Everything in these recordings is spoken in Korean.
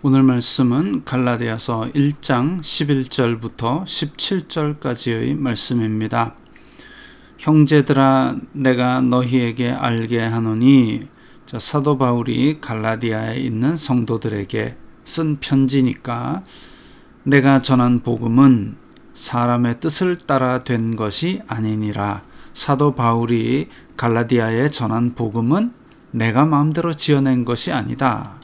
오늘 말씀은 갈라디아서 1장 11절부터 17절까지의 말씀입니다. 형제들아, 내가 너희에게 알게 하노니, 사도 바울이 갈라디아에 있는 성도들에게 쓴 편지니까, 내가 전한 복음은 사람의 뜻을 따라 된 것이 아니니라. 사도 바울이 갈라디아에 전한 복음은 내가 마음대로 지어낸 것이 아니다.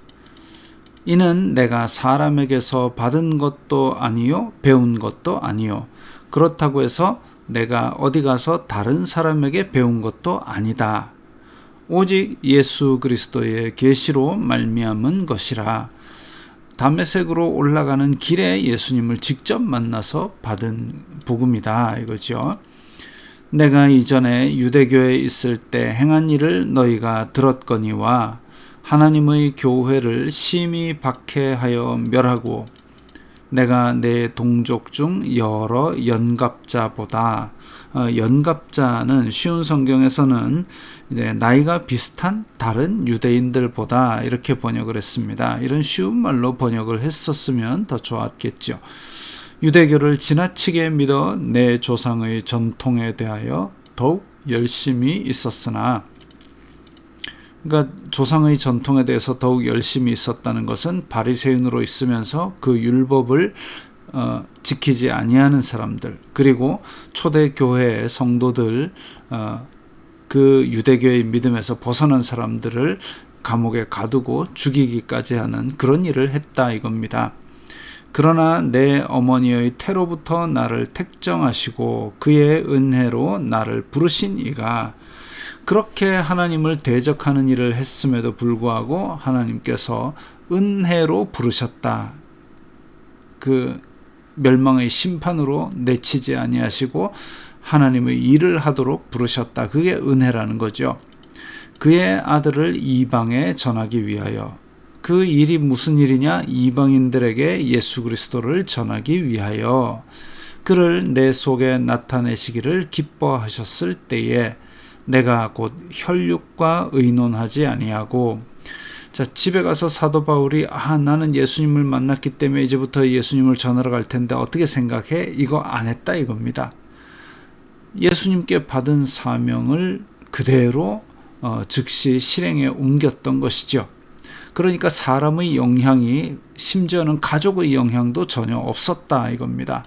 이는 내가 사람에게서 받은 것도 아니요 배운 것도 아니요, 그렇다고 해서 내가 어디 가서 다른 사람에게 배운 것도 아니다. 오직 예수 그리스도의 계시로 말미암은 것이라. 다메섹으로 올라가는 길에 예수님을 직접 만나서 받은 복음이다, 이거죠. 내가 이전에 유대교에 있을 때 행한 일을 너희가 들었거니와 하나님의 교회를 심히 박해하여 멸하고, 내가 내 동족 중 여러 연갑자보다, 연갑자는 쉬운 성경에서는 나이가 비슷한 다른 유대인들보다 이렇게 번역을 했습니다. 이런 쉬운 말로 번역을 했었으면 더 좋았겠죠. 유대교를 지나치게 믿어 내 조상의 전통에 대하여 더욱 열심히 있었으나, 그러니까 조상의 전통에 대해서 더욱 열심히 있었다는 것은 바리새인으로 있으면서 그 율법을 지키지 아니하는 사람들, 그리고 초대 교회의 성도들, 그 유대교의 믿음에서 벗어난 사람들을 감옥에 가두고 죽이기까지 하는 그런 일을 했다, 이겁니다. 그러나 내 어머니의 태로부터 나를 택정하시고 그의 은혜로 나를 부르신 이가, 그렇게 하나님을 대적하는 일을 했음에도 불구하고 하나님께서 은혜로 부르셨다. 그 멸망의 심판으로 내치지 아니하시고 하나님의 일을 하도록 부르셨다. 그게 은혜라는 거죠. 그의 아들을 이방에 전하기 위하여. 그 일이 무슨 일이냐? 이방인들에게 예수 그리스도를 전하기 위하여 그를 내 속에 나타내시기를 기뻐하셨을 때에 내가 곧 혈육과 의논하지 아니하고. 집에 가서 사도 바울이 나는 예수님을 만났기 때문에 이제부터 예수님을 전하러 갈 텐데 어떻게 생각해? 이거 안 했다, 이겁니다. 예수님께 받은 사명을 그대로 즉시 실행에 옮겼던 것이죠. 그러니까 사람의 영향이, 심지어는 가족의 영향도 전혀 없었다, 이겁니다.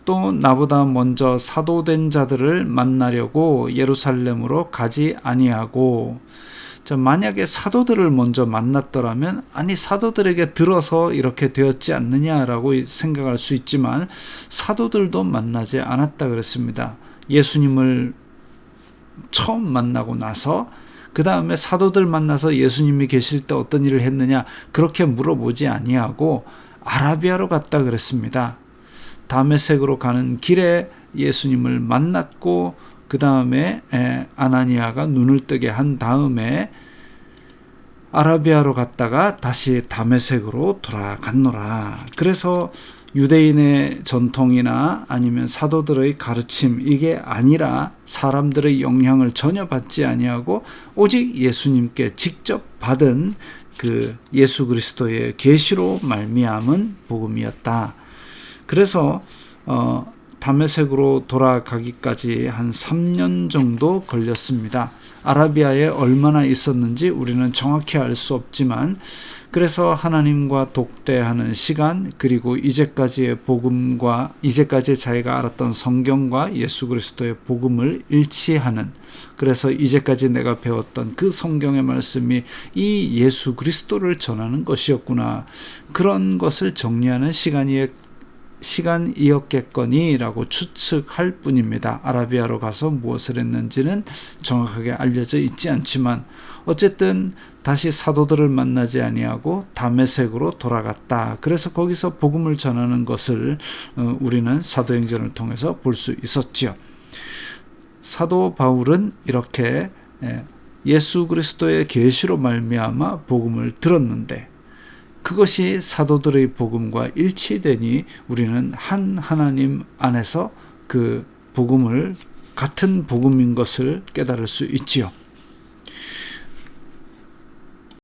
또 나보다 먼저 사도된 자들을 만나려고 예루살렘으로 가지 아니하고. 만약에 사도들을 먼저 만났더라면, 사도들에게 들어서 이렇게 되었지 않느냐라고 생각할 수 있지만 사도들도 만나지 않았다 그랬습니다. 예수님을 처음 만나고 나서 그 다음에 사도들 만나서 예수님이 계실 때 어떤 일을 했느냐, 그렇게 물어보지 아니하고 아라비아로 갔다 그랬습니다. 다메섹으로 가는 길에 예수님을 만났고, 그 다음에 아나니아가 눈을 뜨게 한 다음에 아라비아로 갔다가 다시 다메섹으로 돌아갔노라. 그래서 유대인의 전통이나 아니면 사도들의 가르침, 이게 아니라 사람들의 영향을 전혀 받지 아니하고 오직 예수님께 직접 받은 그 예수 그리스도의 계시로 말미암은 복음이었다. 그래서 다메섹으로 돌아가기까지 한 3년 정도 걸렸습니다. 아라비아에 얼마나 있었는지 우리는 정확히 알 수 없지만, 그래서 하나님과 독대하는 시간, 그리고 이제까지의 복음과 이제까지 자기가 알았던 성경과 예수 그리스도의 복음을 일치하는, 그래서 이제까지 내가 배웠던 그 성경의 말씀이 이 예수 그리스도를 전하는 것이었구나, 그런 것을 정리하는 시간이었겠거니라고 추측할 뿐입니다. 아라비아로 가서 무엇을 했는지는 정확하게 알려져 있지 않지만 어쨌든 다시 사도들을 만나지 아니하고 다메섹으로 돌아갔다. 그래서 거기서 복음을 전하는 것을 우리는 사도행전을 통해서 볼 수 있었지요. 사도 바울은 이렇게 예수 그리스도의 계시로 말미암아 복음을 들었는데, 그것이 사도들의 복음과 일치되니 우리는 한 하나님 안에서 그 복음을, 같은 복음인 것을 깨달을 수 있지요.